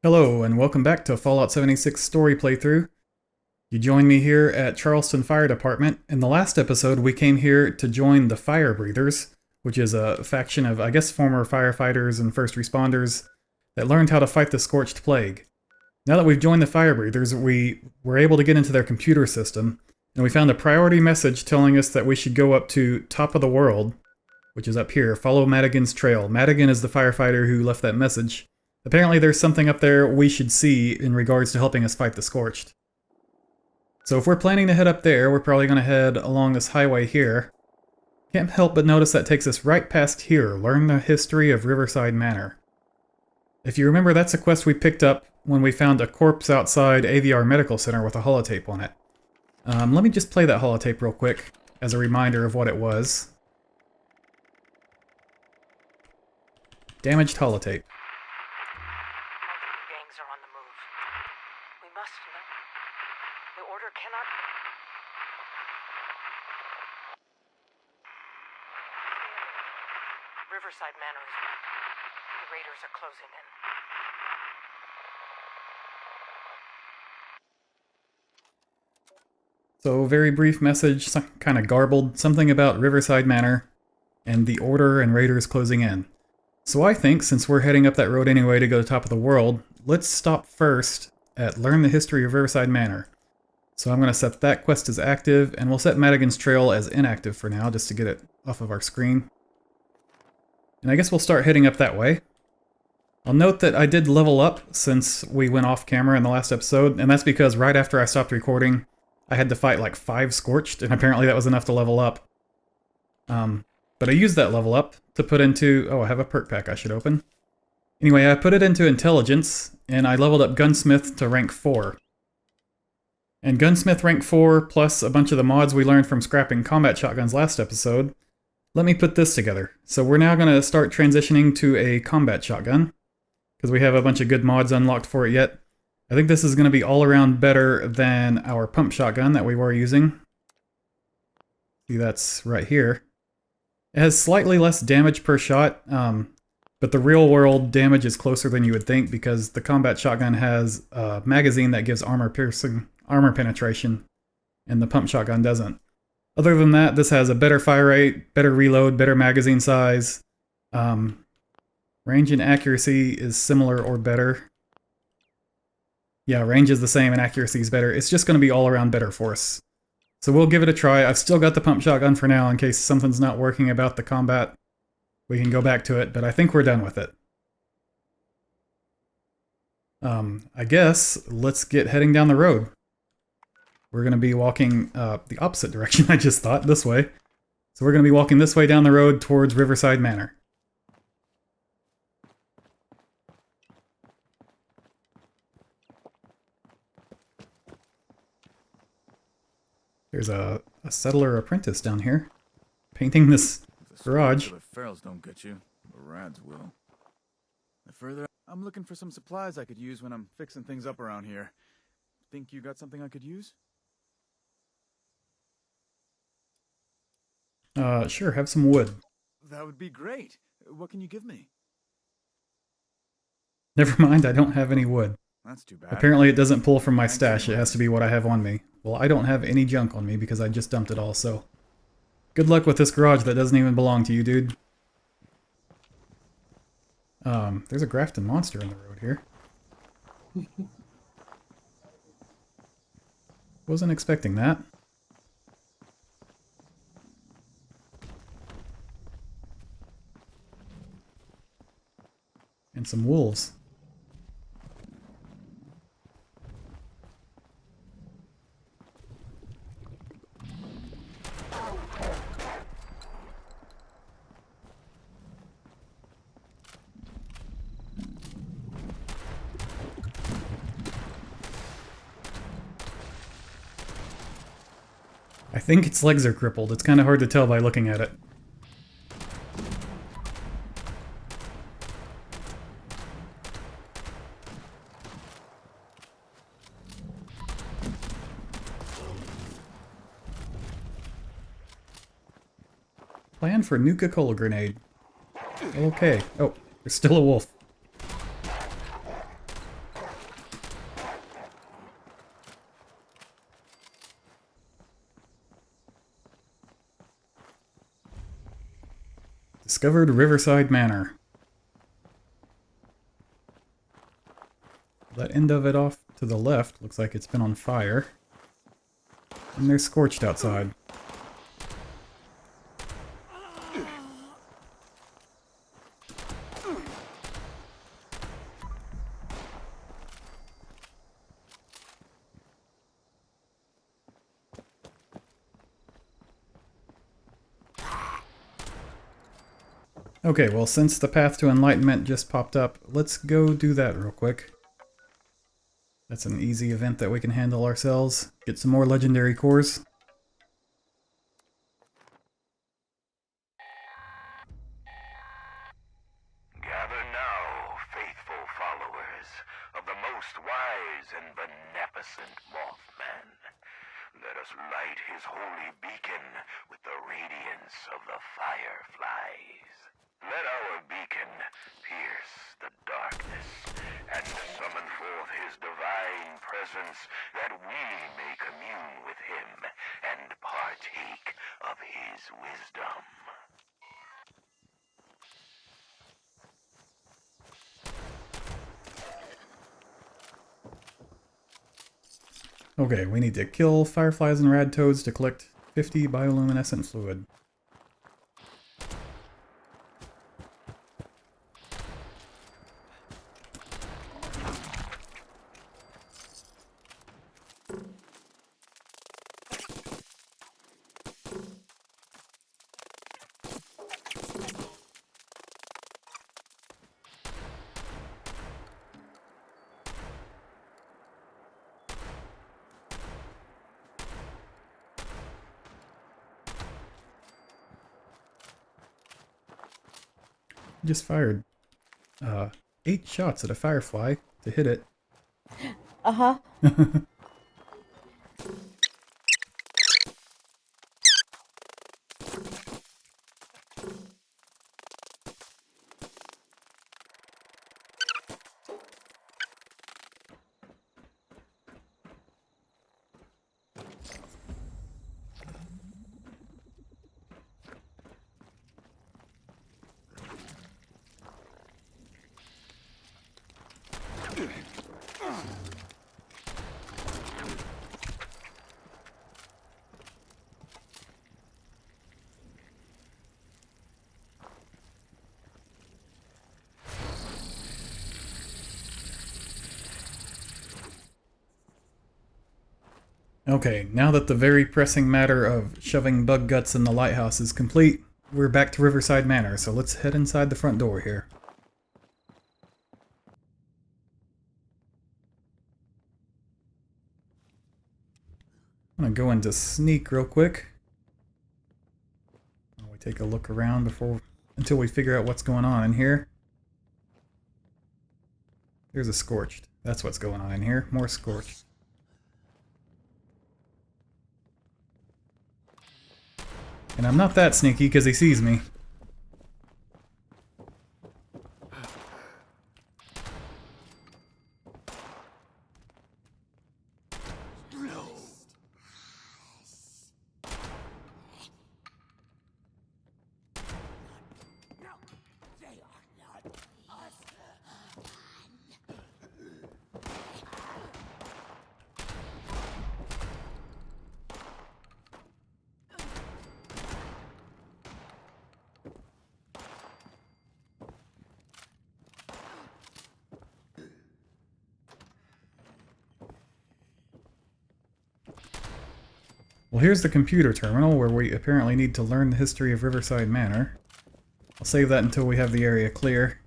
Hello, and welcome back to Fallout 76 story playthrough. You joined me here at Charleston Fire Department. In the last episode, we came here to join the Fire Breathers, which is a faction of, I guess, former firefighters and first responders that learned how to fight the Scorched Plague. Now that we've joined the Fire Breathers, we were able to get into their computer system, and we found a priority message telling us that we should go up to Top of the World, which is up here. Follow Madigan's trail. Madigan is the firefighter who left that message. Apparently there's something up there we should see in regards to helping us fight the Scorched. So if we're planning to head up there, we're probably going to head along this highway here. Can't help but notice that takes us right past here. Learn the history of Riverside Manor. If you remember, that's a quest we picked up when we found a corpse outside AVR Medical Center with a holotape on it. Let me just play that holotape real quick as a reminder of what it was. Damaged holotape. Riverside Manor is wrecked. The raiders are closing in. So, very brief message, kind of garbled, something about Riverside Manor and the Order and raiders closing in. So I think, since we're heading up that road anyway to go to Top of the World, let's stop first at Learn the History of Riverside Manor. So I'm going to set that quest as active, and we'll set Madigan's Trail as inactive for now, just to get it off of our screen. And I guess we'll start heading up that way. I'll note that I did level up since we went off camera in the last episode, and that's because right after I stopped recording, I had to fight like 5 Scorched, and apparently that was enough to level up. But I used that level up to put into... Oh, I have a perk pack I should open. Anyway, I put it into Intelligence, and I leveled up Gunsmith to rank 4. And Gunsmith rank 4, plus a bunch of the mods we learned from scrapping combat shotguns last episode, let me put this together. So we're now going to start transitioning to a combat shotgun, because we have a bunch of good mods unlocked for it yet. I think this is going to be all around better than our pump shotgun that we were using. See, that's right here. It has slightly less damage per shot, but the real world damage is closer than you would think, because the combat shotgun has a magazine that gives armor penetration, and the pump shotgun doesn't. Other than that, this has a better fire rate, better reload, better magazine size. Range and accuracy is similar or better. Yeah, range is the same and accuracy is better. It's just going to be all around better for us. So we'll give it a try. I've still got the pump shotgun for now in case something's not working about the combat. We can go back to it, but I think we're done with it. I guess let's get heading down the road. We're going to be walking the opposite direction, I just thought, this way. So we're going to be walking this way down the road towards Riverside Manor. There's a settler apprentice down here, painting this garage. The ferals don't get you, the rads will. The further I'm looking for some supplies I could use when I'm fixing things up around here. Think you got something I could use? Sure, have some wood. That would be great. What can you give me? Never mind, I don't have any wood. That's too bad. Apparently it doesn't pull from my stash, it has to be what I have on me. Well, I don't have any junk on me because I just dumped it all, so... Good luck with this garage that doesn't even belong to you, dude. There's a Grafton Monster in the road here. Wasn't expecting that. And some wolves. I think its legs are crippled. It's kind of hard to tell by looking at it. Plan for Nuka-Cola grenade. Okay. Oh, there's still a wolf. Discovered Riverside Manor. That end of it off to the left looks like it's been on fire. And they're scorched outside. Okay, well, since the path to Enlightenment just popped up, let's go do that real quick. That's an easy event that we can handle ourselves. Get some more legendary cores. Gather now, faithful followers of the most wise and beneficent Mothman. Let us light his holy beacon with the radiance of the fireflies. Let our beacon pierce the darkness and summon forth his divine presence that we may commune with him and partake of his wisdom. Okay, we need to kill fireflies and rad toads to collect 50 bioluminescent fluid. Just fired 8 shots at a firefly to hit it. Uh-huh. Okay, now that the very pressing matter of shoving bug guts in the lighthouse is complete, we're back to Riverside Manor, so let's head inside the front door here. I'm gonna go into sneak real quick. While we take a look around until we figure out what's going on in here. There's a scorched. That's what's going on in here. More scorched. And I'm not that sneaky because he sees me. Well, here's the computer terminal where we apparently need to learn the history of Riverside Manor. I'll save that until we have the area clear.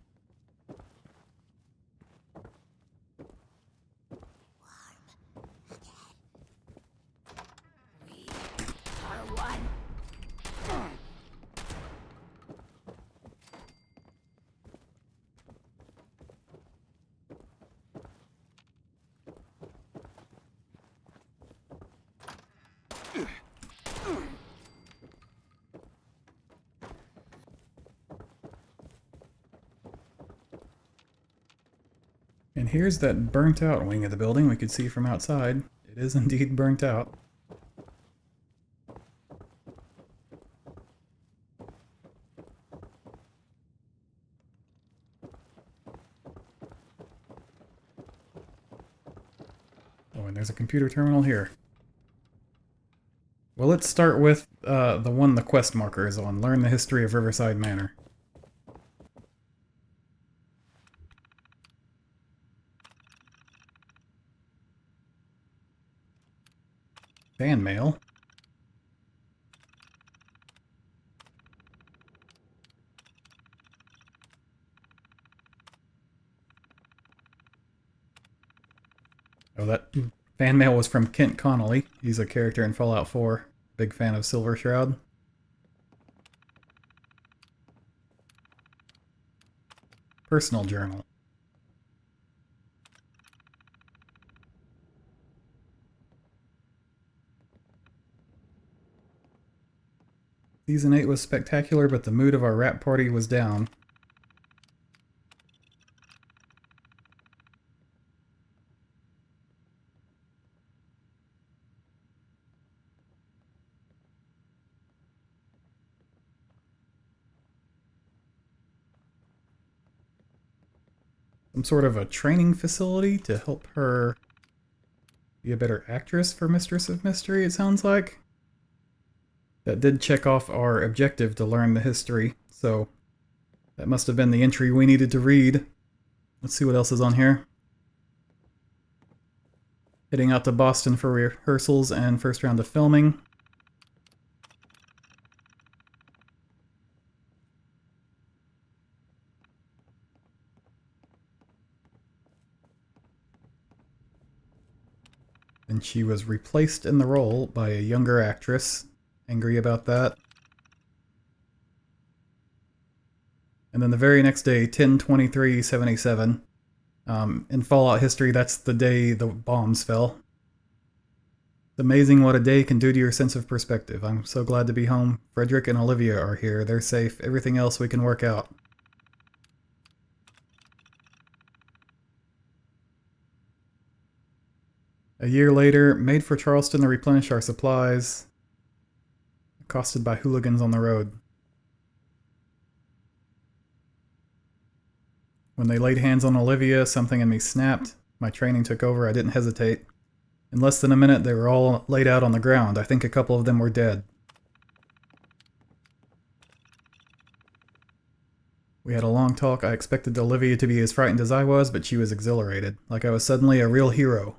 And here's that burnt out wing of the building we could see from outside. It is indeed burnt out. and there's a computer terminal here. Well, let's start with the one the quest marker is on. Learn the history of Riverside Manor. Fan mail. Oh, that fan mail was from Kent Connolly. He's a character in Fallout 4. Big fan of Silver Shroud. Personal journal. Season 8 was spectacular, but the mood of our rap party was down. Some sort of a training facility to help her be a better actress for Mistress of Mystery, it sounds like. That did check off our objective to learn the history, so that must have been the entry we needed to read. Let's see what else is on here. Heading out to Boston for rehearsals and first round of filming. And she was replaced in the role by a younger actress. Angry about that. And then the very next day, 10/23/77. In Fallout history, that's the day the bombs fell. It's amazing what a day can do to your sense of perspective. I'm so glad to be home. Frederick and Olivia are here. They're safe. Everything else we can work out. A year later, made for Charleston to replenish our supplies. Accosted by hooligans on the road. When they laid hands on Olivia, something in me snapped. My training took over. I didn't hesitate. In less than a minute, they were all laid out on the ground. I think a couple of them were dead. We had a long talk. I expected Olivia to be as frightened as I was, but she was exhilarated, like I was suddenly a real hero.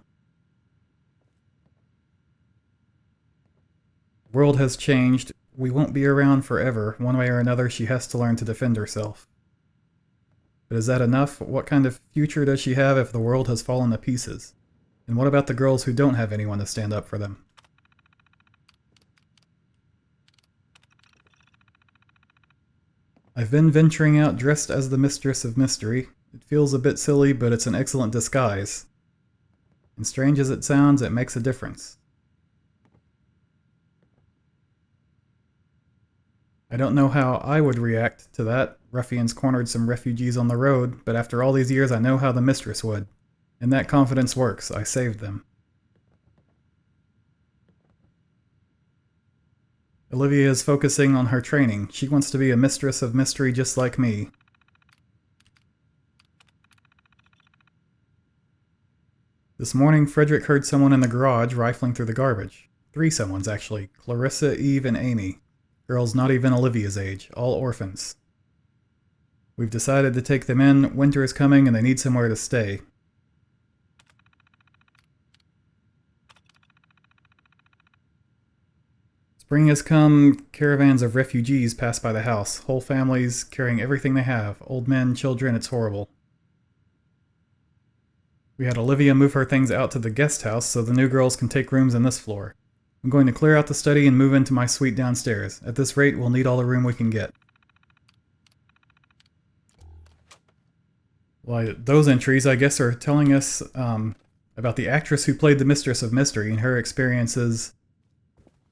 The world has changed. We won't be around forever. One way or another, she has to learn to defend herself. But is that enough? What kind of future does she have if the world has fallen to pieces? And what about the girls who don't have anyone to stand up for them? I've been venturing out dressed as the Mistress of Mystery. It feels a bit silly, but it's an excellent disguise. And strange as it sounds, it makes a difference. I don't know how I would react to that. Ruffians cornered some refugees on the road, but after all these years I know how the Mistress would. And that confidence works. I saved them. Olivia is focusing on her training. She wants to be a Mistress of Mystery just like me. This morning, Frederick heard someone in the garage rifling through the garbage. 3 someones, actually. Clarissa, Eve, and Amy. Girls not even Olivia's age, all orphans. We've decided to take them in. Winter is coming and they need somewhere to stay. Spring has come. Caravans of refugees pass by the house. Whole families carrying everything they have. Old men, children, it's horrible. We had Olivia move her things out to the guest house so the new girls can take rooms on this floor. I'm going to clear out the study and move into my suite downstairs. At this rate, we'll need all the room we can get. Well, those entries, I guess, are telling us about the actress who played the Mistress of Mystery and her experiences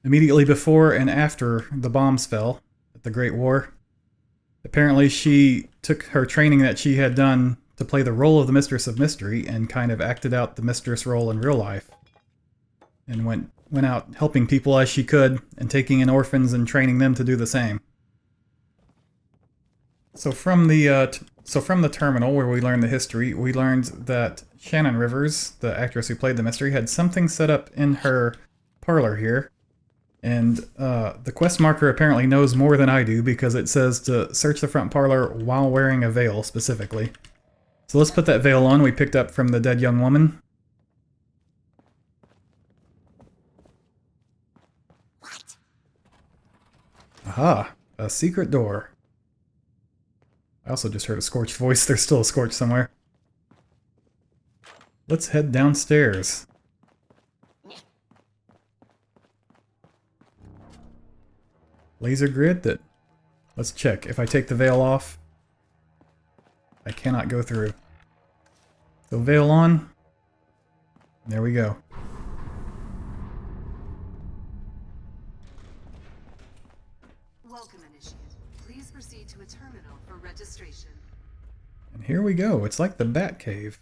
immediately before and after the bombs fell at the Great War. Apparently, she took her training that she had done to play the role of the Mistress of Mystery and kind of acted out the Mistress role in real life. And went out helping people as she could and taking in orphans and training them to do the same. So from the So from the terminal where we learned the history, we learned that Shannon Rivers, the actress who played the mystery, had something set up in her parlor here. And the quest marker apparently knows more than I do because it says to search the front parlor while wearing a veil specifically. So let's put that veil on we picked up from the dead young woman. What? Aha, a secret door. I also just heard a Scorch voice. There's still a Scorch somewhere. Let's head downstairs. Laser grid that... Let's check. If I take the veil off, I cannot go through. So veil on. There we go. Welcome, Initiate. Please proceed to a terminal for registration. And here we go. It's like the Bat Cave.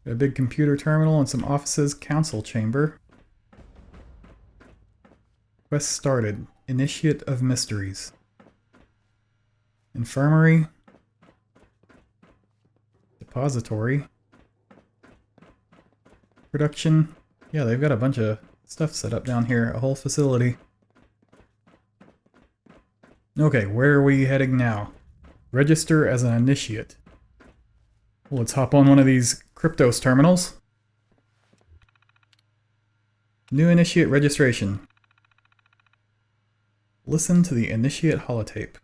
Got a big computer terminal and some offices, council chamber. Quest started. Initiate of Mysteries. Infirmary. Depository. Production. Yeah, they've got a bunch of stuff set up down here. A whole facility. Okay, where are we heading now? Register as an initiate. Well, let's hop on one of these Kryptos terminals. New initiate registration. Listen to the initiate holotape.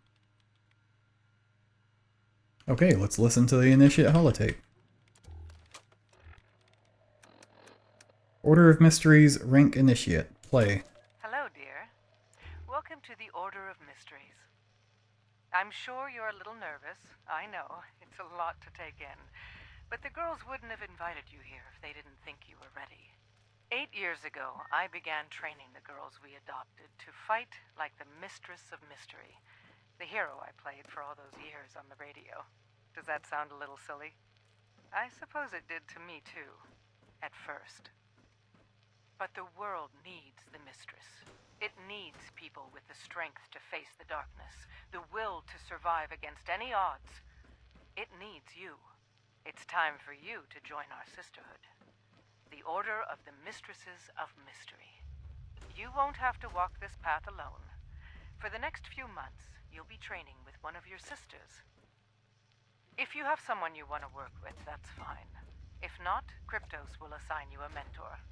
Okay, let's listen to the initiate holotape. Order of Mysteries, rank initiate. Play. Hello, dear. Welcome to the Order of Mysteries. I'm sure you're a little nervous. I know. It's a lot to take in. But the girls wouldn't have invited you here if they didn't think you were ready. 8 years ago, I began training the girls we adopted to fight like the Mistress of Mystery, the hero I played for all those years on the radio. Does that sound a little silly? I suppose it did to me, too, at first. But the world needs the Mistress. It needs people with the strength to face the darkness, the will to survive against any odds. It needs you. It's time for you to join our sisterhood. The Order of the Mistresses of Mystery. You won't have to walk this path alone. For the next few months, you'll be training with one of your sisters. If you have someone you want to work with, that's fine. If not, Kryptos will assign you a mentor.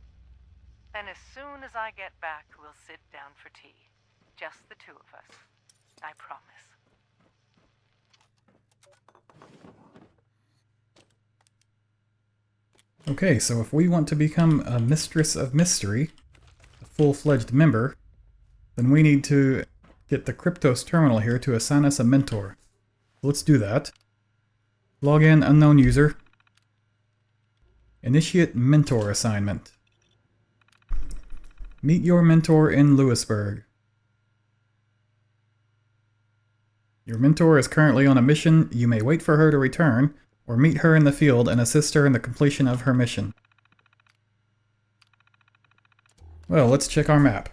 Then as soon as I get back, we'll sit down for tea. Just the two of us. I promise. Okay, so if we want to become a Mistress of Mystery, a full-fledged member, then we need to get the Kryptos terminal here to assign us a mentor. Let's do that. Log in unknown user. Initiate mentor assignment. Meet your mentor in Lewisburg. Your mentor is currently on a mission. You may wait for her to return, or meet her in the field and assist her in the completion of her mission. Well, let's check our map.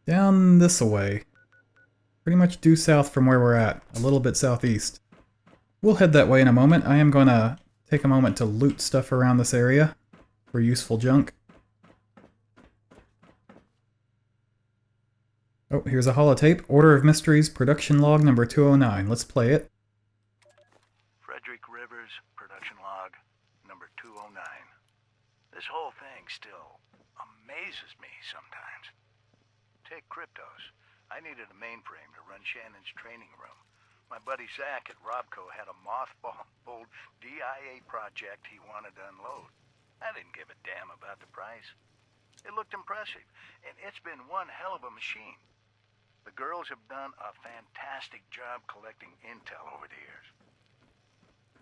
Down this way. Pretty much due south from where we're at, a little bit southeast. We'll head that way in a moment. I am going to take a moment to loot stuff around this area for useful junk. Oh, here's a holotape. Order of Mysteries, production log number 209. Let's play it. Frederick Rivers, production log number 209. This whole thing still amazes me sometimes. Take Kryptos. I needed a mainframe to run Shannon's training room. My buddy Zach at Robco had a mothballed DIA project he wanted to unload. I didn't give a damn about the price. It looked impressive, and it's been one hell of a machine. The girls have done a fantastic job collecting intel over the years.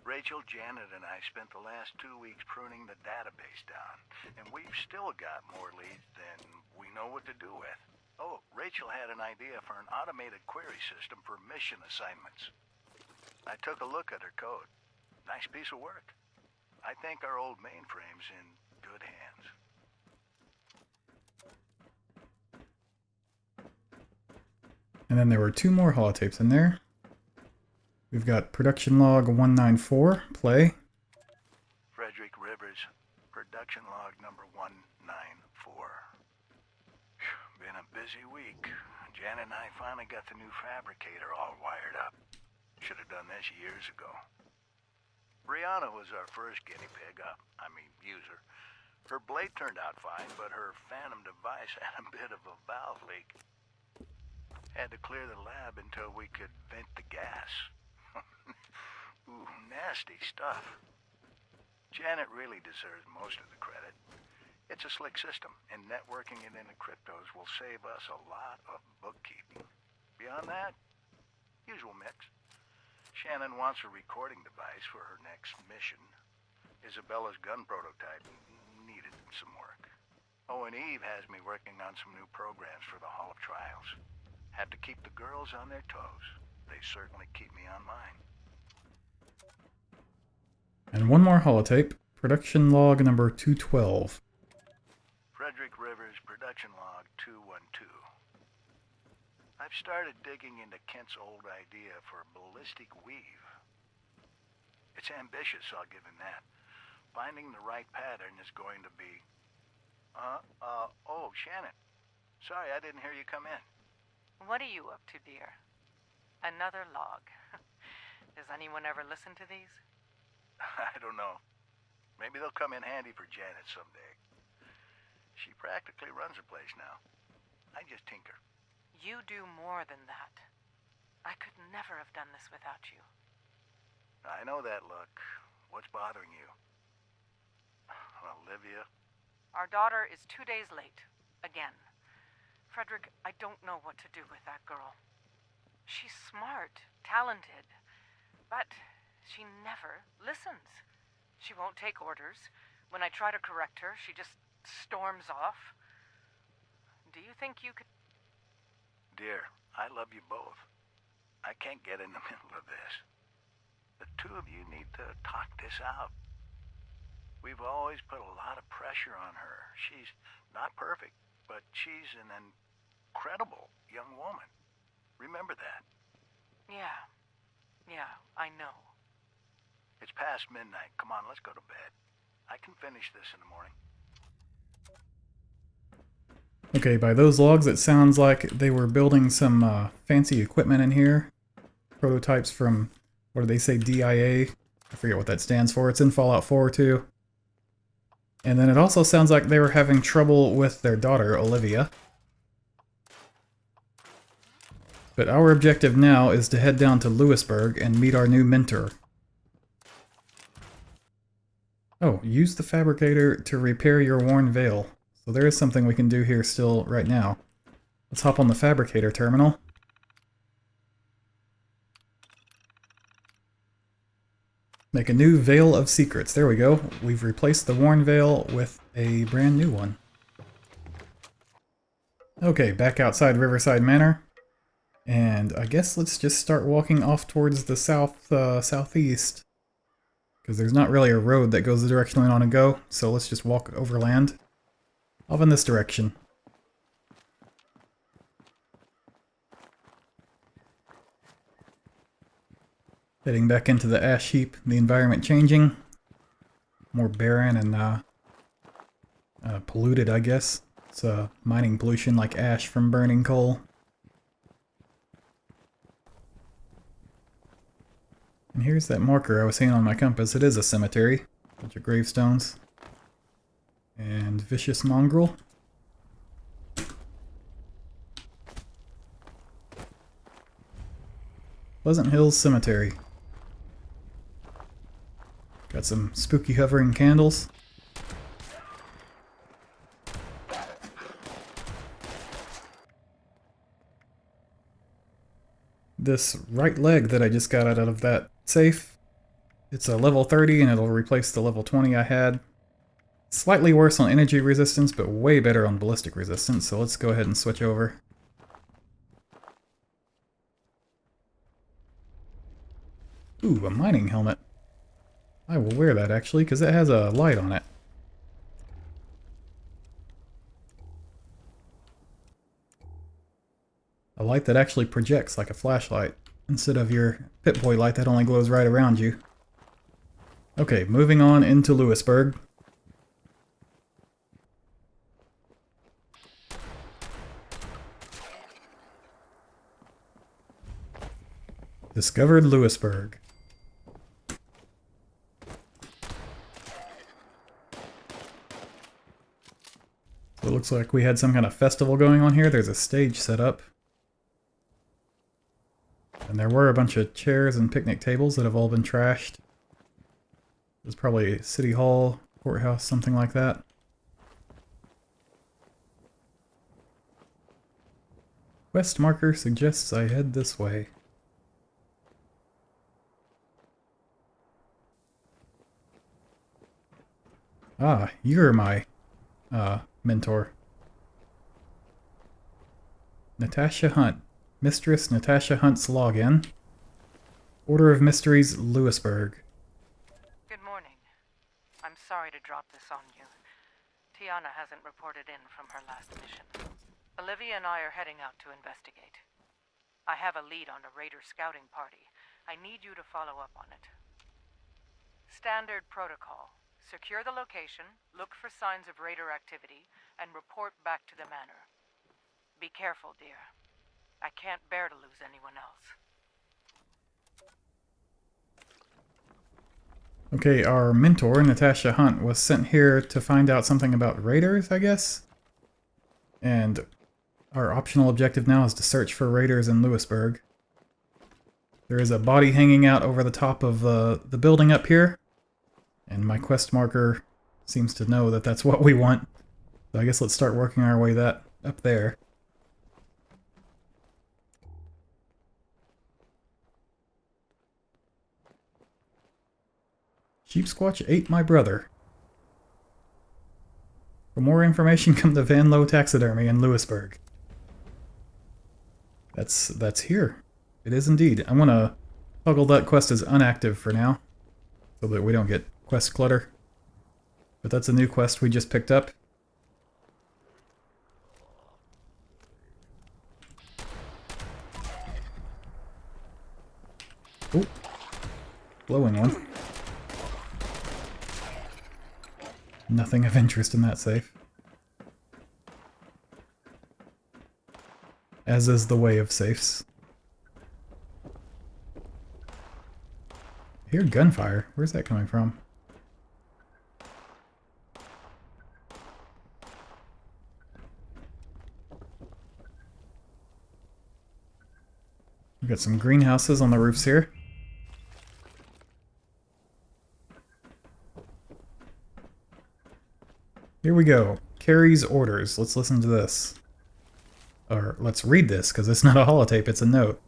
Rachel, Janet, and I spent the last 2 weeks pruning the database down, and we've still got more leads than we know what to do with. Oh, Rachel had an idea for an automated query system for mission assignments. I took a look at her code. Nice piece of work. I think our old mainframe's in good hands. And then there were 2 more holotapes in there. We've got production log 194, play. Frederick Rivers, production log number 194. Been a busy week. Janet and I finally got the new fabricator all wired up. Should have done this years ago. Brianna was our first guinea pig, user. Her blade turned out fine, but her phantom device had a bit of a valve leak. Had to clear the lab until we could vent the gas. Ooh, nasty stuff. Janet really deserves most of the credit. It's a slick system, and networking it into cryptos will save us a lot of bookkeeping. Beyond that, usual mix. Shannon wants a recording device for her next mission. Isabella's gun prototype needed some work. Oh, and Eve has me working on some new programs for the Hall of Trials. Have to keep the girls on their toes. They certainly keep me on mine. And 1 more holotape, production log number 212. Frederick Rivers, production log 212. I've started digging into Kent's old idea for a ballistic weave. It's ambitious, I'll give him that. Finding the right pattern is going to be... Oh, Shannon. Sorry, I didn't hear you come in. What are you up to, dear? Another log. Does anyone ever listen to these? I don't know. Maybe they'll come in handy for Janet someday. She practically runs the place now. I just tinker. You do more than that. I could never have done this without you. I know that look. What's bothering you? Olivia? Our daughter is 2 days late. Again. Frederick, I don't know what to do with that girl. She's smart, talented, but she never listens. She won't take orders. When I try to correct her, she just storms off. Do you think you could... Dear, I love you both. I can't get in the middle of this. The 2 of you need to talk this out. We've always put a lot of pressure on her. She's not perfect, but she's an incredible young woman. Remember that. Yeah, I know. It's past midnight. Come on, let's go to bed. I can finish this in the morning. Okay, by those logs it sounds like they were building some fancy equipment in here. Prototypes from, what do they say, DIA? I forget what that stands for. It's in Fallout 4 too. And then it also sounds like they were having trouble with their daughter, Olivia. But our objective now is to head down to Lewisburg and meet our new mentor. Oh, use the fabricator to repair your worn veil. So there is something we can do here still right now. Let's hop on the fabricator terminal. Make a new Veil of Secrets. There we go. We've replaced the worn veil with a brand new one. Okay, back outside Riverside Manor. And I guess let's just start walking off towards the southeast. Because there's not really a road that goes the direction we want to go, so let's just walk overland. Off in this direction. Heading back into the ash heap, the environment changing. More barren and polluted, I guess. It's mining pollution like ash from burning coal. And here's that marker I was seeing on my compass. It is a cemetery. Bunch of gravestones. And Vicious Mongrel. Pleasant Hills Cemetery. Got some spooky hovering candles. This right leg that I just got out of that safe, it's a level 30 and it'll replace the level 20 I had. Slightly worse on energy resistance, but way better on ballistic resistance, so let's go ahead and switch over. Ooh, a mining helmet. I will wear that actually, because it has a light on it. A light that actually projects like a flashlight, instead of your Pip-Boy light that only glows right around you. Okay, moving on into Lewisburg. Discovered Lewisburg. So it looks like we had some kind of festival going on here. There's a stage set up. And there were a bunch of chairs and picnic tables that have all been trashed. It was probably City Hall, courthouse, something like that. Quest marker suggests I head this way. Ah, you're my mentor. Natasha Hunt. Mistress Natasha Hunt's login. Order of Mysteries, Lewisburg. Good morning. I'm sorry to drop this on you. Tiana hasn't reported in from her last mission. Olivia and I are heading out to investigate. I have a lead on a raider scouting party. I need you to follow up on it. Standard protocol. Secure the location, look for signs of raider activity, and report back to the manor. Be careful, dear. I can't bear to lose anyone else. Okay, our mentor, Natasha Hunt, was sent here to find out something about raiders, I guess? And our optional objective now is to search for raiders in Lewisburg. There is a body hanging out over the top of the building up here. And my quest marker seems to know that that's what we want. So I guess let's start working our way up there. Sheepsquatch ate my brother. For more information, come to Van Lowe Taxidermy in Lewisburg. That's here. It is indeed. I'm gonna toggle that quest as unactive for now, so that we don't get quest clutter. But that's a new quest we just picked up. Oh, glowing one. Nothing of interest in that safe. As is the way of safes. I hear gunfire. Where's that coming from? We've got some greenhouses on the roofs here. Here we go. Kerry's orders. Let's listen to this. Or let's read this, because it's not a holotape, it's a note.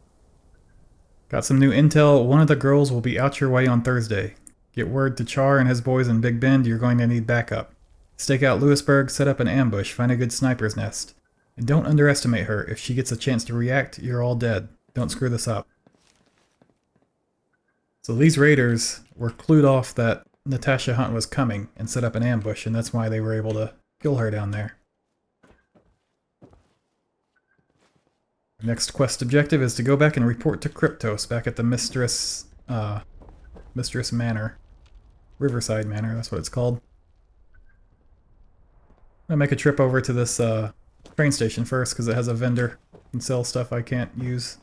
Got some new intel. One of the girls will be out your way on Thursday. Get word to Char and his boys in Big Bend, you're going to need backup. Stake out Lewisburg, set up an ambush, find a good sniper's nest. And don't underestimate her. If she gets a chance to react, you're all dead. Don't screw this up. So these raiders were clued off that Natasha Hunt was coming and set up an ambush, and that's why they were able to kill her down there. Our next quest objective is to go back and report to Kryptos back at the Mistress Manor. Riverside Manor, that's what it's called. I'm gonna make a trip over to this train station first, because it has a vendor that can sell stuff I can't use.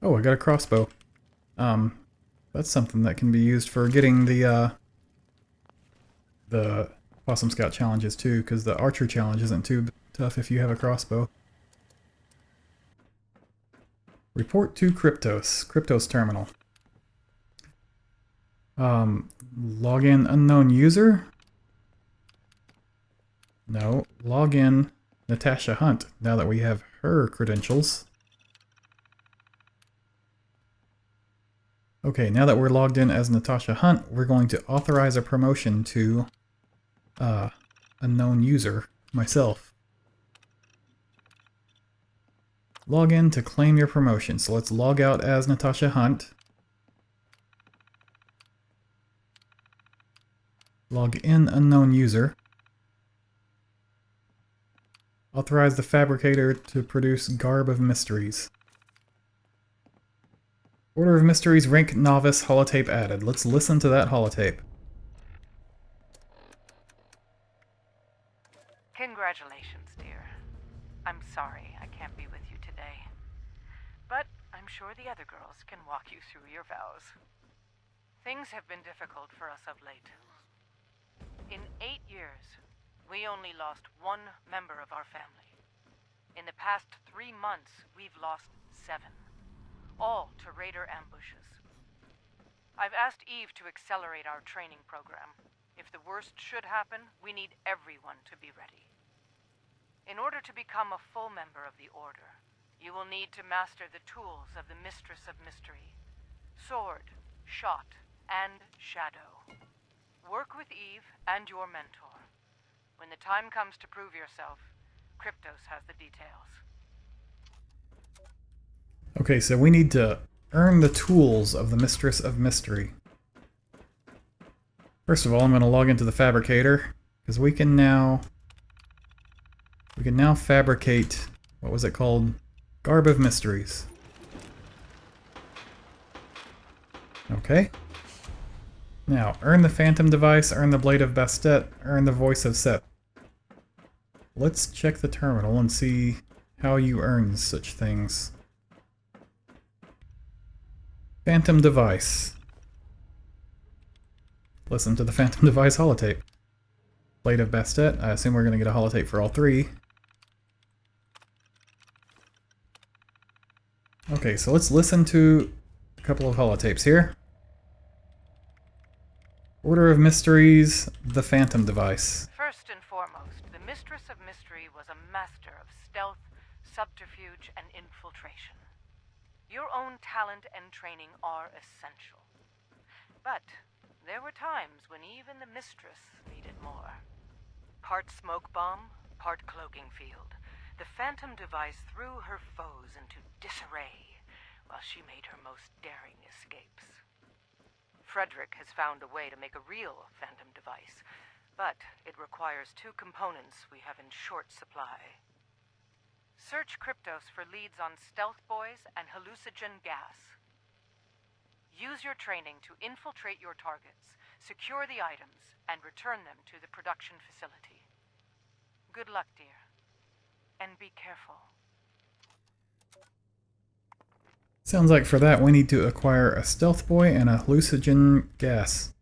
Oh, I got a crossbow. That's something that can be used for getting the Possum Scout challenges too, because the Archer challenge isn't too tough if you have a crossbow. Report to Kryptos terminal. Login unknown user? No, login Natasha Hunt, now that we have her credentials. Okay, now that we're logged in as Natasha Hunt, we're going to authorize a promotion to unknown user, myself. Log in to claim your promotion. So let's log out as Natasha Hunt. Log in unknown user. Authorize the fabricator to produce Garb of Mysteries. Order of Mysteries, rank Novice, holotape added. Let's listen to that holotape. Congratulations, dear. I'm sorry I can't be with you today. But I'm sure the other girls can walk you through your vows. Things have been difficult for us of late. In 8 years, we only lost one member of our family. In the past 3 months, we've lost 7. All to raider ambushes. I've asked Eve to accelerate our training program. If the worst should happen, we need everyone to be ready. In order to become a full member of the Order, you will need to master the tools of the Mistress of Mystery. Sword, shot, and shadow. Work with Eve and your mentor. When the time comes to prove yourself, Kryptos has the details. Okay, so we need to earn the tools of the Mistress of Mystery. First of all, I'm going to log into the fabricator, because we can now fabricate, what was it called? Garb of Mysteries. Okay. Now, earn the Phantom Device, earn the Blade of Bastet, earn the Voice of Set. Let's check the terminal and see how you earn such things. Phantom Device. Listen to the Phantom Device holotape. Blade of Bastet. I assume we're going to get a holotape for all 3. Okay, so let's listen to a couple of holotapes here. Order of Mysteries, the Phantom Device. First and foremost, the Mistress of Mystery was a master of stealth, subterfuge, and infiltration. Your own talent and training are essential. But there were times when even the Mistress needed more. Part smoke bomb, part cloaking field. The Phantom Device threw her foes into disarray while she made her most daring escapes. Frederick has found a way to make a real Phantom Device, but it requires 2 components we have in short supply. Search Kryptos for leads on stealth boys and hallucinogen gas. Use your training to infiltrate your targets, secure the items, and return them to the production facility. Good luck, dear. And be careful. Sounds like for that we need to acquire a stealth boy and a hallucinogen gas.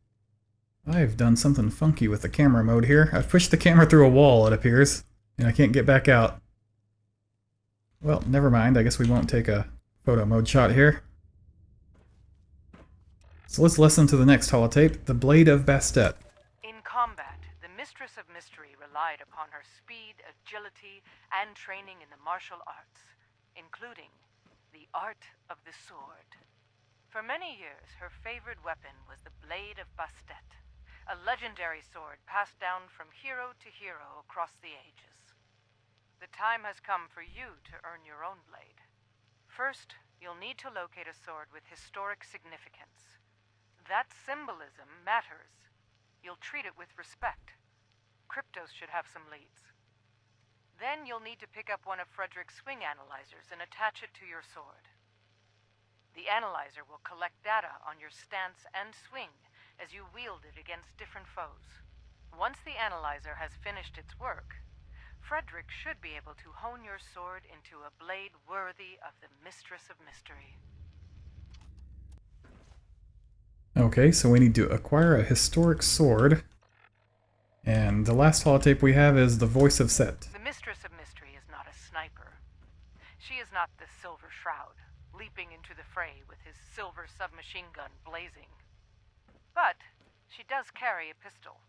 I've done something funky with the camera mode here. I've pushed the camera through a wall, it appears, and I can't get back out. Well, never mind. I guess we won't take a photo mode shot here. So let's listen to the next holotape, The Blade of Bastet. In combat, the Mistress of Mystery relied upon her speed, agility, and training in the martial arts, including the art of the sword. For many years, her favorite weapon was the Blade of Bastet, a legendary sword passed down from hero to hero across the ages. The time has come for you to earn your own blade. First, you'll need to locate a sword with historic significance. That symbolism matters. You'll treat it with respect. Kryptos should have some leads. Then you'll need to pick up one of Frederick's swing analyzers and attach it to your sword. The analyzer will collect data on your stance and swing as you wield it against different foes. Once the analyzer has finished its work, Frederick should be able to hone your sword into a blade worthy of the Mistress of Mystery. Okay, so we need to acquire a historic sword. And the last holotape we have is The Voice of Set. The Mistress of Mystery is not a sniper. She is not the Silver Shroud, leaping into the fray with his silver submachine gun blazing. But she does carry a pistol.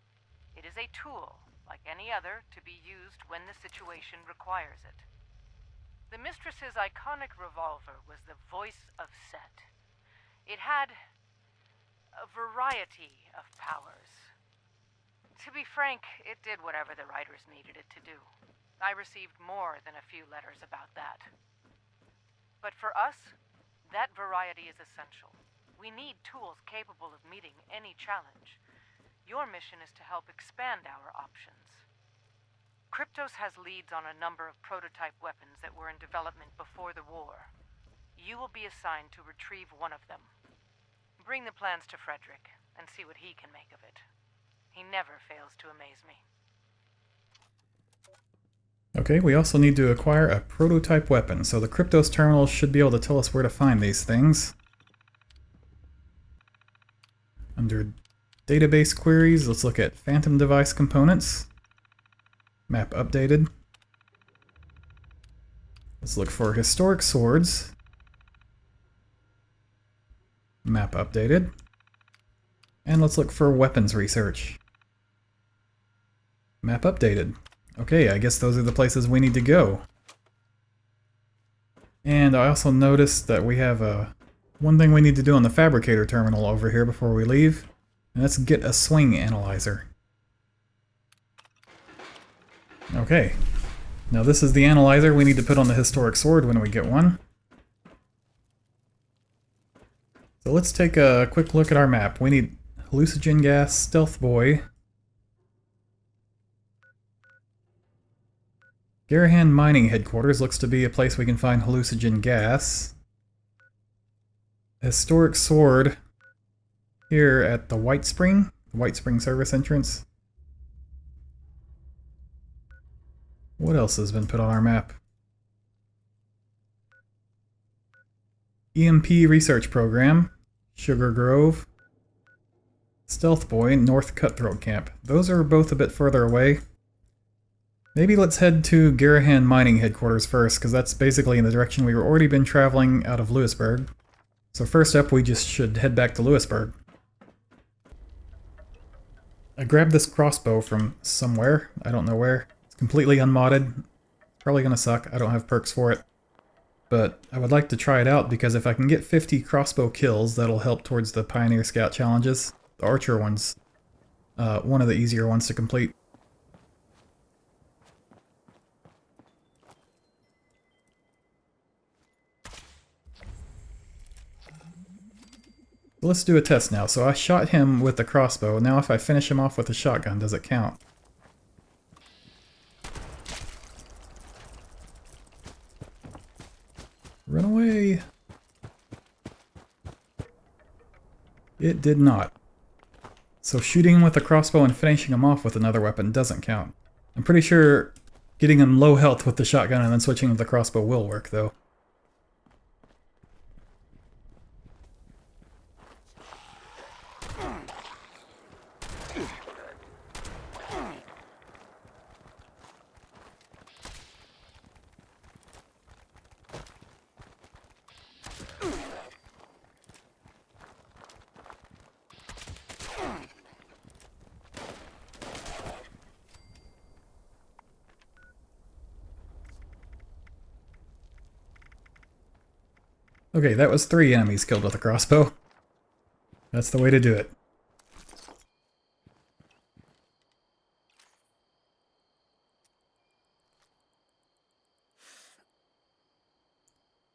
It is a tool, like any other, to be used when the situation requires it. The Mistress's iconic revolver was the Voice of Set. It had a variety of powers. To be frank, it did whatever the writers needed it to do. I received more than a few letters about that. But for us, that variety is essential. We need tools capable of meeting any challenge. Your mission is to help expand our options. Kryptos has leads on a number of prototype weapons that were in development before the war. You will be assigned to retrieve one of them. Bring the plans to Frederick, and see what he can make of it. He never fails to amaze me. Okay, we also need to acquire a prototype weapon, so the Kryptos terminal should be able to tell us where to find these things. Under database queries, let's look at Phantom device components. Map updated. Let's look for historic swords. Map updated. And let's look for weapons research. Map updated. Okay, I guess those are the places we need to go. And I also noticed that we have one thing we need to do on the fabricator terminal over here before we leave. And let's get a swing analyzer. Okay. Now this is the analyzer we need to put on the historic sword when we get one. So let's take a quick look at our map. We need hallucinogen gas, stealth boy, Garrahan mining headquarters looks to be a place we can find hallucinogen gas. Historic sword here at the White Spring service entrance. What else has been put on our map? EMP research program, Sugar Grove, Stealth Boy, North Cutthroat Camp. Those are both a bit further away. Maybe let's head to Garrahan mining headquarters first, because that's basically in the direction we've already been traveling out of Lewisburg. So first up, we just should head back to Lewisburg. I grabbed this crossbow from somewhere, I don't know where. It's completely unmodded. It's probably gonna suck, I don't have perks for it. But I would like to try it out because if I can get 50 crossbow kills, that'll help towards the Pioneer Scout challenges. The Archer one's one of the easier ones to complete. Let's do a test now. So I shot him with the crossbow. Now if I finish him off with a shotgun, does it count? Run away! It did not. So shooting him with a crossbow and finishing him off with another weapon doesn't count. I'm pretty sure getting him low health with the shotgun and then switching with the crossbow will work, though. Okay, that was 3 enemies killed with a crossbow. That's the way to do it.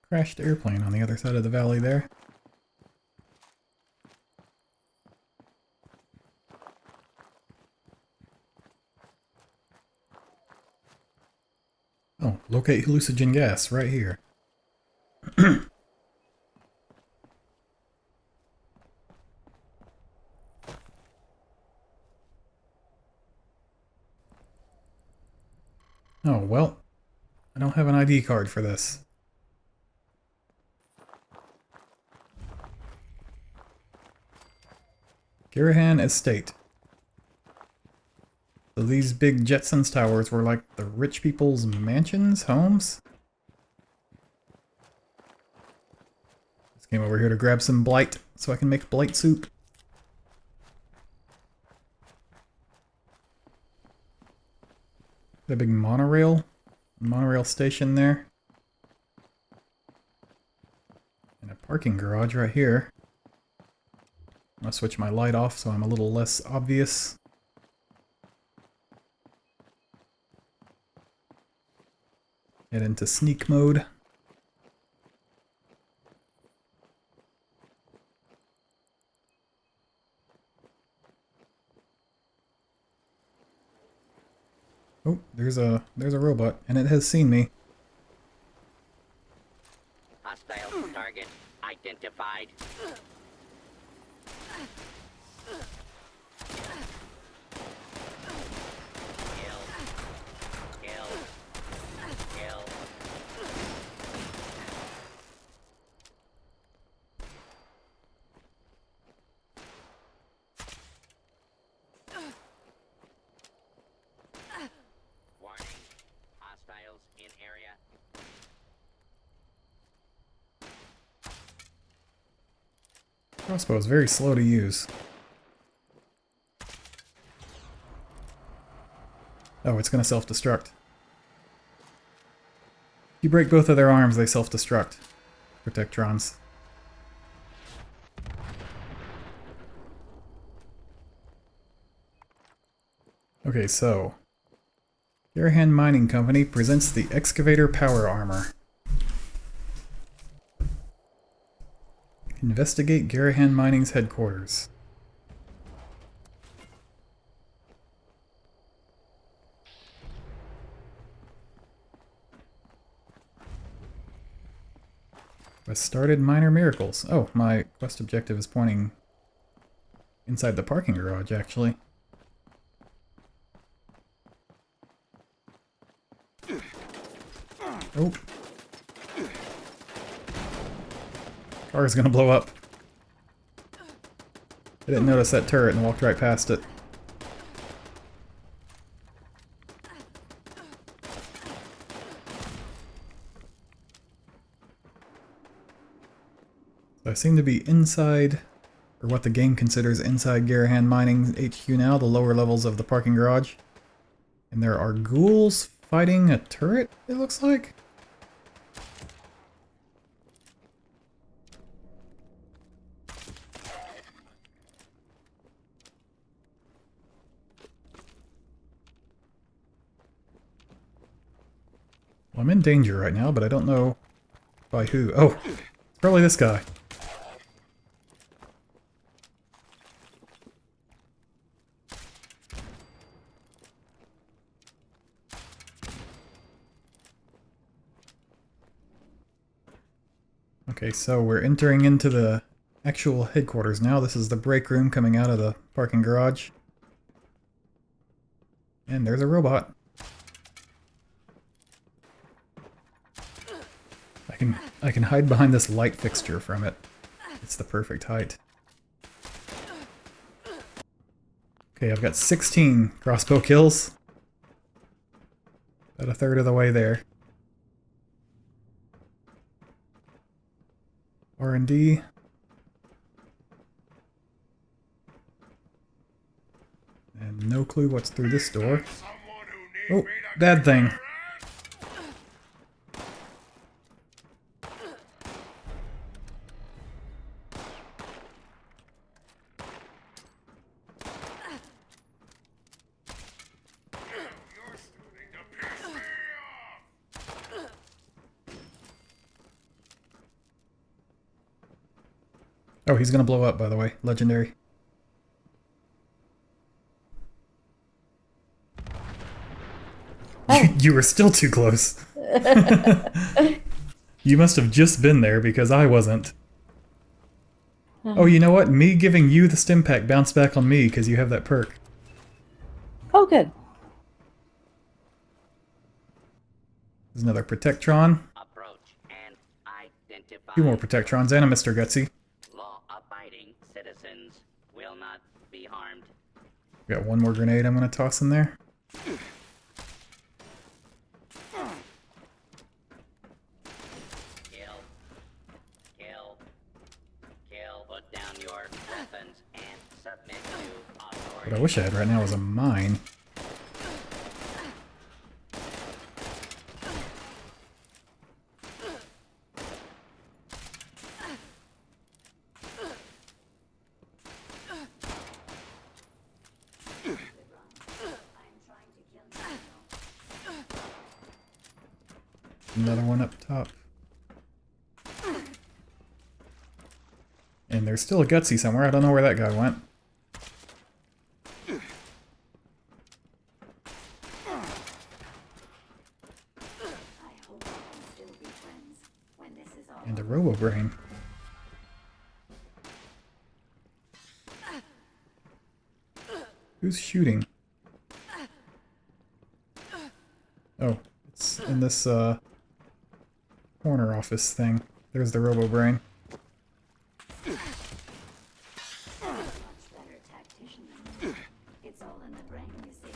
Crashed airplane on the other side of the valley there. Oh, locate hallucinogen gas right here. Oh, well, I don't have an ID card for this. Garrahan Estate. So these big Jetsons towers were like the rich people's mansions, homes? Just came over here to grab some blight so I can make blight soup. The big monorail station there. And a parking garage right here. I'm gonna switch my light off so I'm a little less obvious. Head into sneak mode. Oh, there's a robot, and it has seen me. Hostile target identified. Kill. Warning. Hostiles in area. Crossbow is very slow to use. Oh, it's gonna self-destruct. You break both of their arms, they self-destruct. Protectrons. Okay, so Garrahan Mining Company presents the Excavator Power Armor. Investigate Garrahan Mining's headquarters. Quest started minor miracles. Oh, my quest objective is pointing inside the parking garage, actually. Oh. Car is gonna blow up. I didn't notice that turret and walked right past it. So I seem to be inside, or what the game considers inside Garrahan Mining's HQ now, the lower levels of the parking garage. And there are ghouls fighting a turret, it looks like? Well, I'm in danger right now, but I don't know by who. Oh, it's probably this guy. Okay, so we're entering into the actual headquarters now. This is the break room coming out of the parking garage. And there's a robot. I can hide behind this light fixture from it. It's the perfect height. Okay, I've got 16 crossbow kills. About a third of the way there. R&D. And no clue what's through this door. Oh, bad thing. Oh, he's gonna blow up, by the way. Legendary. Oh. You were still too close. You must have just been there because I wasn't. Oh, you know what? Me giving you the stim pack bounced back on me because you have that perk. Oh, good. There's another Protectron. Approach and identify. Two more Protectrons and a Mr. Gutsy. Law-abiding citizens will not be harmed. Got one more grenade I'm going to toss in there. Kill. Put down your weapons and submit to authority. What I wish I had right now was a mine. Another one up top. And there's still a Gutsy somewhere. I don't know where that guy went. The Robo-Brain. Who's shooting? Oh, it's in this corner office thing. There's the Robo-Brain. Much better tactician than me. It's all in the brain, you see.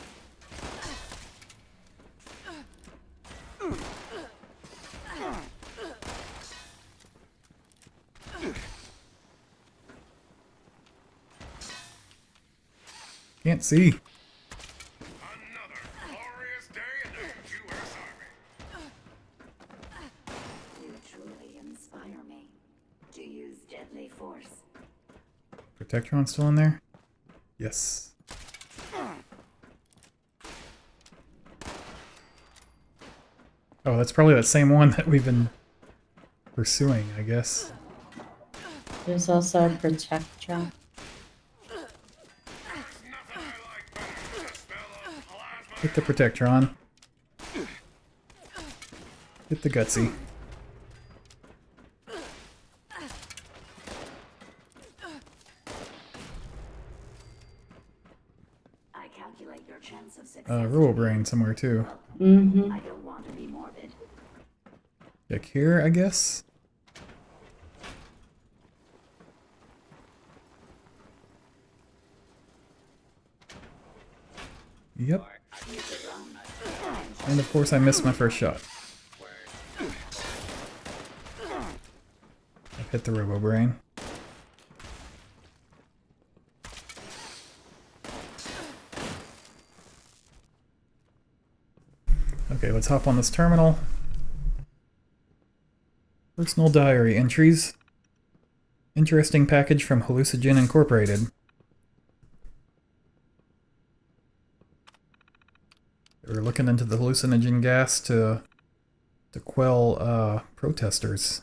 Can't see. Another glorious day in the U.S. Army. You truly inspire me to use deadly force. Protectron still in there? Yes. Oh, that's probably that same one that we've been pursuing, I guess. There's also a Protectron. Hit the Protectron. Hit the Gutsy. I calculate your chance of success. Robo-Brain somewhere too. Mm-hmm. I don't want to be morbid. Check here, I guess. Yep. And of course I missed my first shot. I've hit the Robo-Brain. Okay, let's hop on this terminal. Personal diary entries. Interesting package from Hallucinogen Incorporated. We're looking into the hallucinogen gas to quell protesters.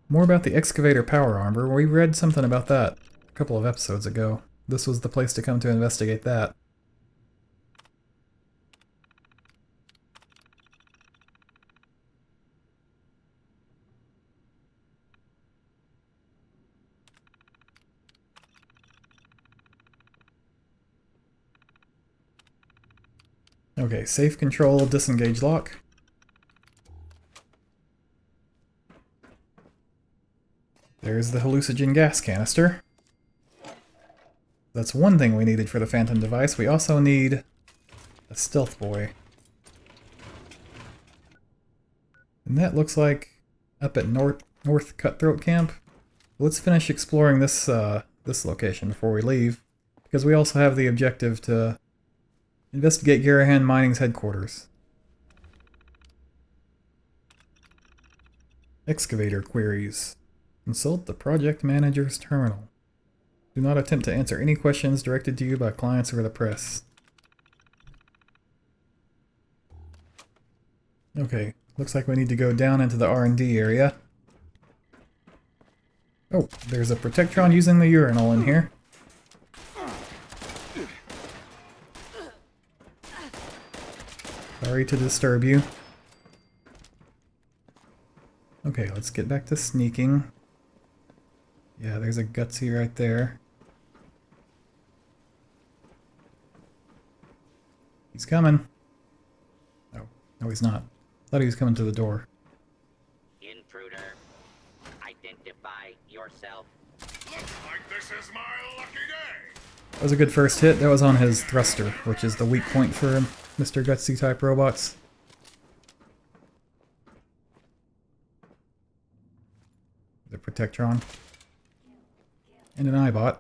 More about the Excavator power armor. We read something about that a couple of episodes ago. This was the place to come to investigate that. Okay, safe control, disengage lock. There's the hallucinogen gas canister. That's one thing we needed for the Phantom device. We also need a stealth boy. And that looks like up at North Cutthroat Camp. Let's finish exploring this this location before we leave, because we also have the objective to investigate Garrahan Mining's headquarters. Excavator queries. Consult the project manager's terminal. Do not attempt to answer any questions directed to you by clients or the press. Okay, looks like we need to go down into the R&D area. Oh, there's a Protectron using the urinal in here. Sorry to disturb you. Okay, let's get back to sneaking. Yeah, there's a Gutsy right there. He's coming. Oh, no he's not. Thought he was coming to the door. Intruder, identify yourself. Looks like this is my lucky day. That was a good first hit. That was on his thruster, which is the weak point for Mr. Gutsy type robots. The Protectron. And an Eyebot.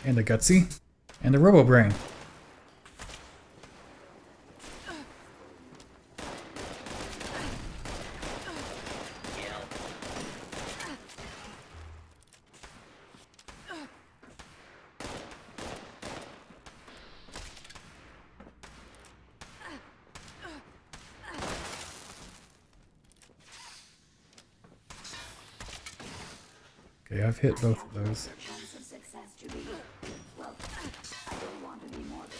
And a Gutsy. And a Robo-Brain. Okay, I've hit both of those. Chance of success to be, well, I don't want to be morbid.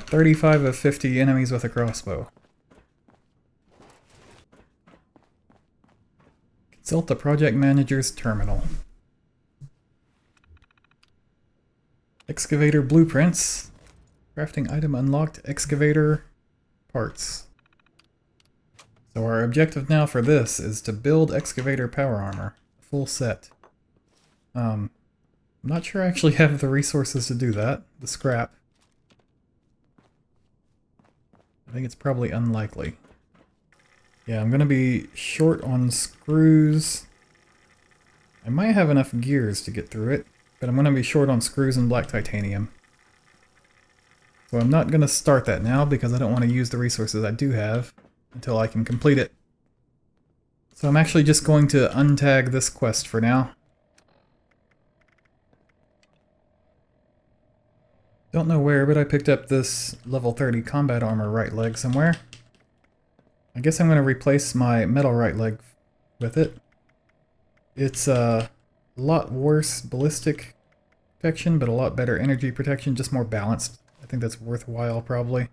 got 35 of 50 enemies with a crossbow. Consult the project manager's terminal. Excavator blueprints. Crafting item unlocked. Excavator parts. So our objective now for this is to build excavator power armor. Full set. I'm not sure I actually have the resources to do that. The scrap. I think it's probably unlikely. Yeah, I'm gonna be short on screws. I might have enough gears to get through it, but I'm gonna be short on screws and black titanium. So I'm not gonna start that now because I don't want to use the resources I do have until I can complete it. So I'm actually just going to untag this quest for now. Don't know where, but I picked up this level 30 combat armor right leg somewhere. I guess I'm going to replace my metal right leg with it. It's a lot worse ballistic protection, but a lot better energy protection, just more balanced. I think that's worthwhile, probably.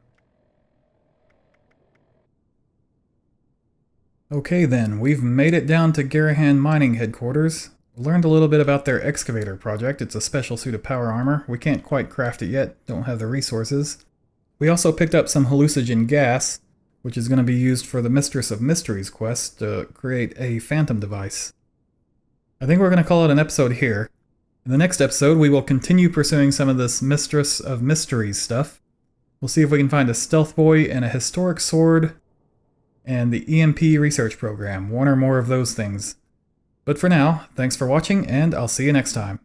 Okay then, we've made it down to Garrahan mining headquarters. Learned a little bit about their excavator project. It's a special suit of power armor. We can't quite craft it yet, don't have the resources. We also picked up some hallucinogen gas, which is going to be used for the Mistress of Mysteries quest to create a phantom device. I think we're going to call it an episode here. In the next episode, we will continue pursuing some of this Mistress of Mysteries stuff. We'll see if we can find a stealth boy and a historic sword, and the EMP research program, one or more of those things. But for now, thanks for watching, and I'll see you next time.